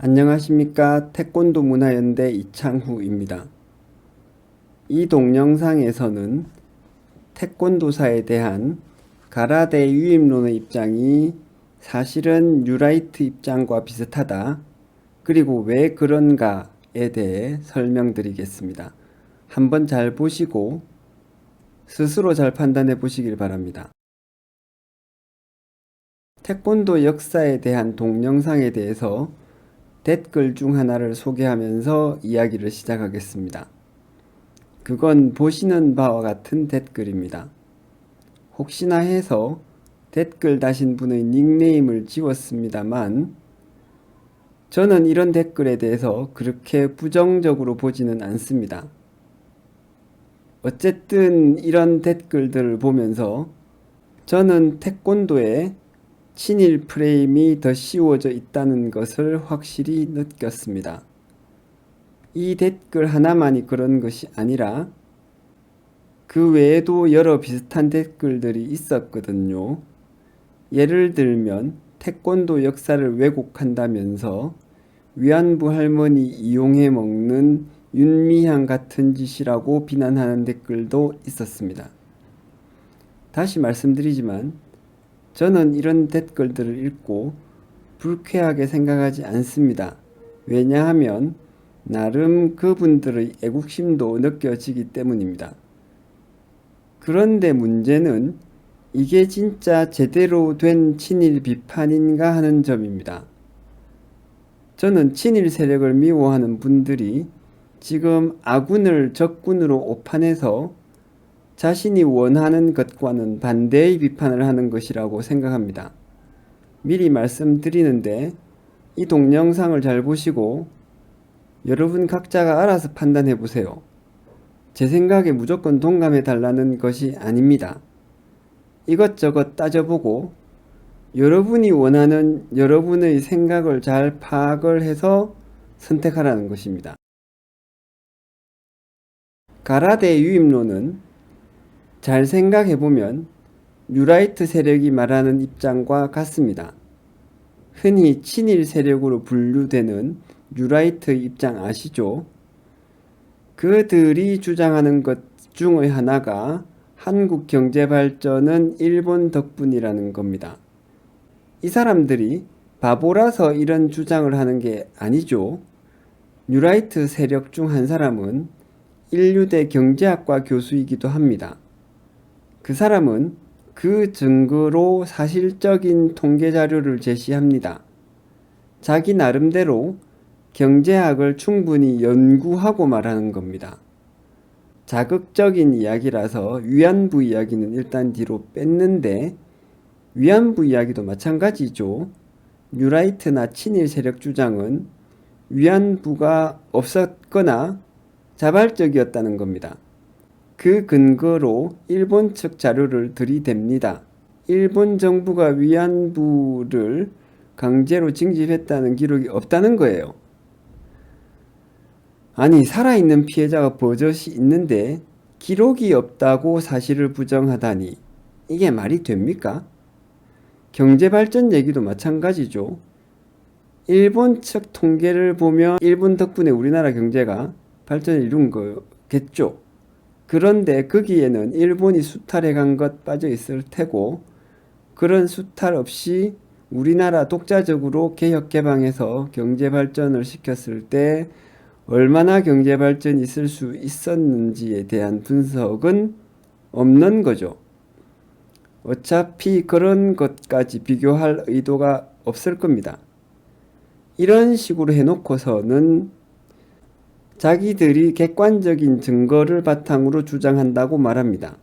안녕하십니까. 태권도 문화연대 이창후입니다. 이 동영상에서는 태권도사에 대한 가라데 유입론의 입장이 사실은 뉴라이트 입장과 비슷하다. 그리고 왜 그런가에 대해 설명드리겠습니다. 한번 잘 보시고 스스로 잘 판단해 보시길 바랍니다. 태권도 역사에 대한 동영상에 대해서 댓글 중 하나를 소개하면서 이야기를 시작하겠습니다. 그건 보시는 바와 같은 댓글입니다. 혹시나 해서 댓글 다신 분의 닉네임을 지웠습니다만 저는 이런 댓글에 대해서 그렇게 부정적으로 보지는 않습니다. 어쨌든 이런 댓글들을 보면서 저는 태권도에 친일 프레임이 더 씌워져 있다는 것을 확실히 느꼈습니다. 이 댓글 하나만이 그런 것이 아니라 그 외에도 여러 비슷한 댓글들이 있었거든요. 예를 들면 태권도 역사를 왜곡한다면서 위안부 할머니 이용해 먹는 윤미향 같은 짓이라고 비난하는 댓글도 있었습니다. 다시 말씀드리지만 저는 이런 댓글들을 읽고 불쾌하게 생각하지 않습니다. 왜냐하면 나름 그분들의 애국심도 느껴지기 때문입니다. 그런데 문제는 이게 진짜 제대로 된 친일 비판인가 하는 점입니다. 저는 친일 세력을 미워하는 분들이 지금 아군을 적군으로 오판해서 자신이 원하는 것과는 반대의 비판을 하는 것이라고 생각합니다. 미리 말씀드리는데 이 동영상을 잘 보시고 여러분 각자가 알아서 판단해 보세요. 제 생각에 무조건 동감해 달라는 것이 아닙니다. 이것저것 따져보고 여러분이 원하는 여러분의 생각을 잘 파악을 해서 선택하라는 것입니다. 가라데 유입론은 잘 생각해보면 뉴라이트 세력이 말하는 입장과 같습니다. 흔히 친일 세력으로 분류되는 뉴라이트 입장 아시죠? 그들이 주장하는 것 중의 하나가 한국 경제 발전은 일본 덕분이라는 겁니다. 이 사람들이 바보라서 이런 주장을 하는 게 아니죠. 뉴라이트 세력 중 한 사람은 인류대 경제학과 교수이기도 합니다. 그 사람은 그 증거로 사실적인 통계 자료를 제시합니다. 자기 나름대로 경제학을 충분히 연구하고 말하는 겁니다. 자극적인 이야기라서 위안부 이야기는 일단 뒤로 뺐는데 위안부 이야기도 마찬가지죠. 뉴라이트나 친일 세력 주장은 위안부가 없었거나 자발적이었다는 겁니다. 그 근거로 일본 측 자료를 들이댑니다. 일본 정부가 위안부를 강제로 징집했다는 기록이 없다는 거예요. 아니, 살아있는 피해자가 버젓이 있는데 기록이 없다고 사실을 부정하다니 이게 말이 됩니까? 경제발전 얘기도 마찬가지죠. 일본 측 통계를 보면 일본 덕분에 우리나라 경제가 발전을 이룬 거겠죠. 그런데 거기에는 일본이 수탈해 간 것 빠져 있을 테고 그런 수탈 없이 우리나라 독자적으로 개혁 개방해서 경제 발전을 시켰을 때 얼마나 경제 발전이 있을 수 있었는지에 대한 분석은 없는 거죠. 어차피 그런 것까지 비교할 의도가 없을 겁니다. 이런 식으로 해놓고서는 자기들이 객관적인 증거를 바탕으로 주장한다고 말합니다.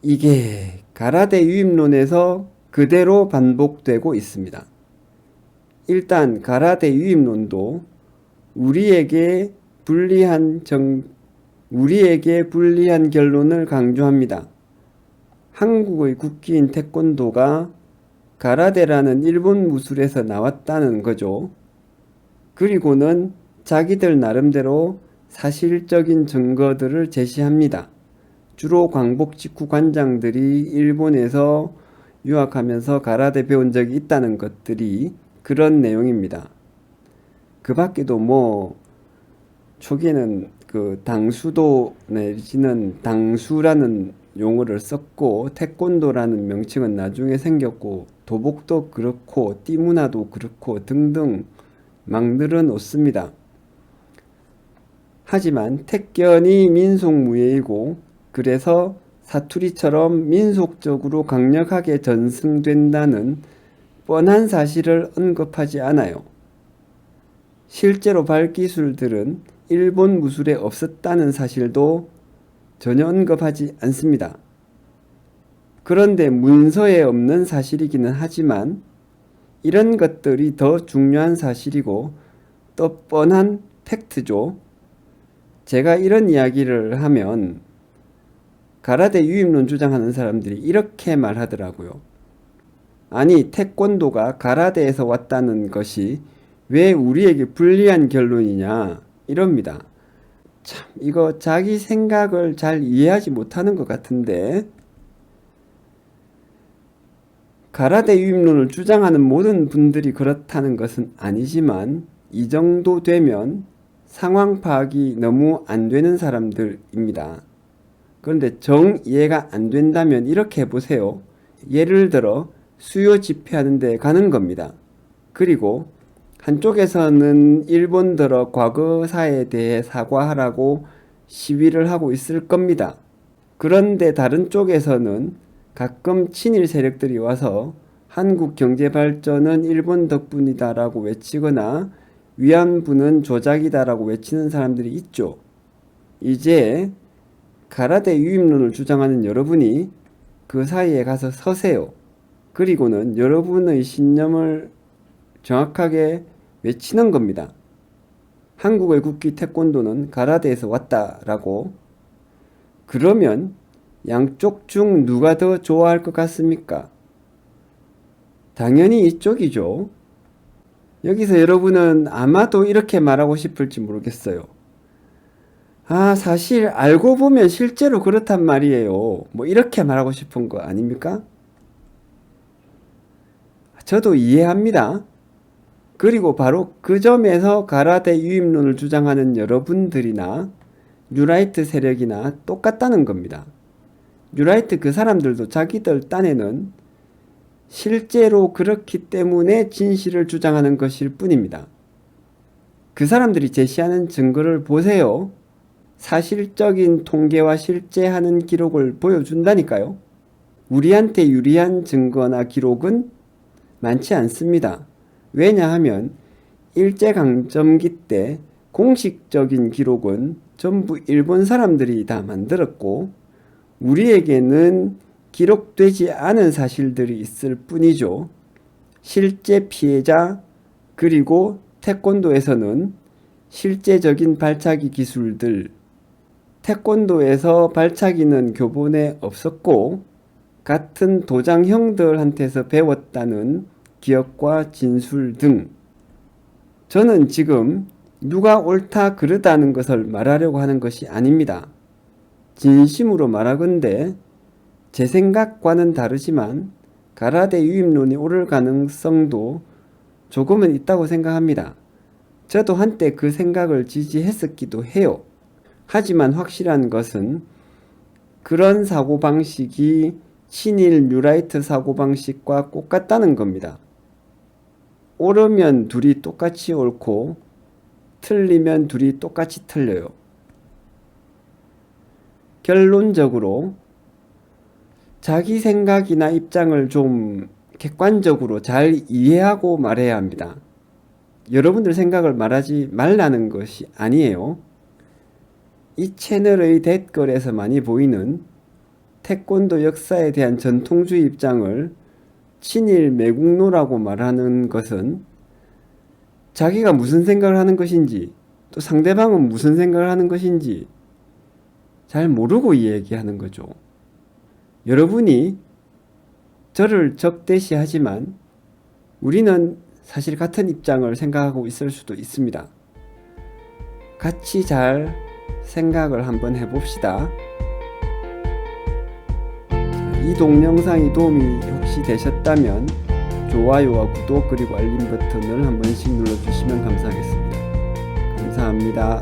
이게 가라데 유입론에서 그대로 반복되고 있습니다. 일단 가라데 유입론도 우리에게 불리한 결론을 강조합니다. 한국의 국기인 태권도가 가라데라는 일본 무술에서 나왔다는 거죠. 그리고는 자기들 나름대로 사실적인 증거들을 제시합니다. 주로 광복 직후 관장들이 일본에서 유학하면서 가라데 배운 적이 있다는 것들이 그런 내용입니다. 그 밖에도 뭐 초기에는 그 당수도 내지는 당수라는 용어를 썼고 태권도라는 명칭은 나중에 생겼고 도복도 그렇고 띠문화도 그렇고 등등 막 늘어놓습니다. 하지만 택견이 민속무예이고 그래서 사투리처럼 민속적으로 강력하게 전승된다는 뻔한 사실을 언급하지 않아요. 실제로 발기술들은 일본 무술에 없었다는 사실도 전혀 언급하지 않습니다. 그런데 문서에 없는 사실이기는 하지만 이런 것들이 더 중요한 사실이고 또 뻔한 팩트죠. 제가 이런 이야기를 하면 가라데 유입론 주장하는 사람들이 이렇게 말하더라고요. 아니, 태권도가 가라데에서 왔다는 것이 왜 우리에게 불리한 결론이냐 이럽니다. 참 이거 자기 생각을 잘 이해하지 못하는 것 같은데 가라데 유입론을 주장하는 모든 분들이 그렇다는 것은 아니지만 이 정도 되면 상황 파악이 너무 안 되는 사람들입니다. 그런데 정 이해가 안 된다면 이렇게 해보세요. 예를 들어 수요 집회하는 데 가는 겁니다. 그리고 한쪽에서는 일본 들어 과거사에 대해 사과하라고 시위를 하고 있을 겁니다. 그런데 다른 쪽에서는 가끔 친일 세력들이 와서 한국 경제 발전은 일본 덕분이다라고 외치거나 위안부는 조작이다라고 외치는 사람들이 있죠. 이제 가라데 유입론을 주장하는 여러분이 그 사이에 가서 서세요. 그리고는 여러분의 신념을 정확하게 외치는 겁니다. 한국의 국기 태권도는 가라데에서 왔다라고. 그러면 양쪽 중 누가 더 좋아할 것 같습니까? 당연히 이쪽이죠. 여기서 여러분은 아마도 이렇게 말하고 싶을지 모르겠어요. 아, 사실 알고 보면 실제로 그렇단 말이에요. 뭐 이렇게 말하고 싶은 거 아닙니까? 저도 이해합니다. 그리고 바로 그 점에서 가라데 유입론을 주장하는 여러분들이나 뉴라이트 세력이나 똑같다는 겁니다. 뉴라이트 그 사람들도 자기들 딴에는 실제로 그렇기 때문에 진실을 주장하는 것일 뿐입니다. 그 사람들이 제시하는 증거를 보세요. 사실적인 통계와 실제 하는 기록을 보여준다니까요. 우리한테 유리한 증거나 기록은 많지 않습니다. 왜냐하면 일제강점기 때 공식적인 기록은 전부 일본 사람들이 다 만들었고 우리에게는 기록되지 않은 사실들이 있을 뿐이죠. 실제 피해자 그리고 태권도에서는 실제적인 발차기 기술들 태권도에서 발차기는 교본에 없었고 같은 도장형들한테서 배웠다는 기억과 진술 등 저는 지금 누가 옳다 그르다는 것을 말하려고 하는 것이 아닙니다. 진심으로 말하건대 제 생각과는 다르지만 가라데 유입론이 옳을 가능성도 조금은 있다고 생각합니다. 저도 한때 그 생각을 지지했었기도 해요. 하지만 확실한 것은 그런 사고방식이 친일 뉴라이트 사고방식과 똑같다는 겁니다. 옳으면 둘이 똑같이 옳고 틀리면 둘이 똑같이 틀려요. 결론적으로 자기 생각이나 입장을 좀 객관적으로 잘 이해하고 말해야 합니다. 여러분들 생각을 말하지 말라는 것이 아니에요. 이 채널의 댓글에서 많이 보이는 태권도 역사에 대한 전통주의 입장을 친일 매국노라고 말하는 것은 자기가 무슨 생각을 하는 것인지 또 상대방은 무슨 생각을 하는 것인지 잘 모르고 이야기하는 거죠. 여러분이 저를 적대시하지만 우리는 사실 같은 입장을 생각하고 있을 수도 있습니다. 같이 잘 생각을 한번 해봅시다. 이 동영상이 도움이 혹시 되셨다면 좋아요와 구독 그리고 알림 버튼을 한 번씩 눌러주시면 감사하겠습니다. 감사합니다.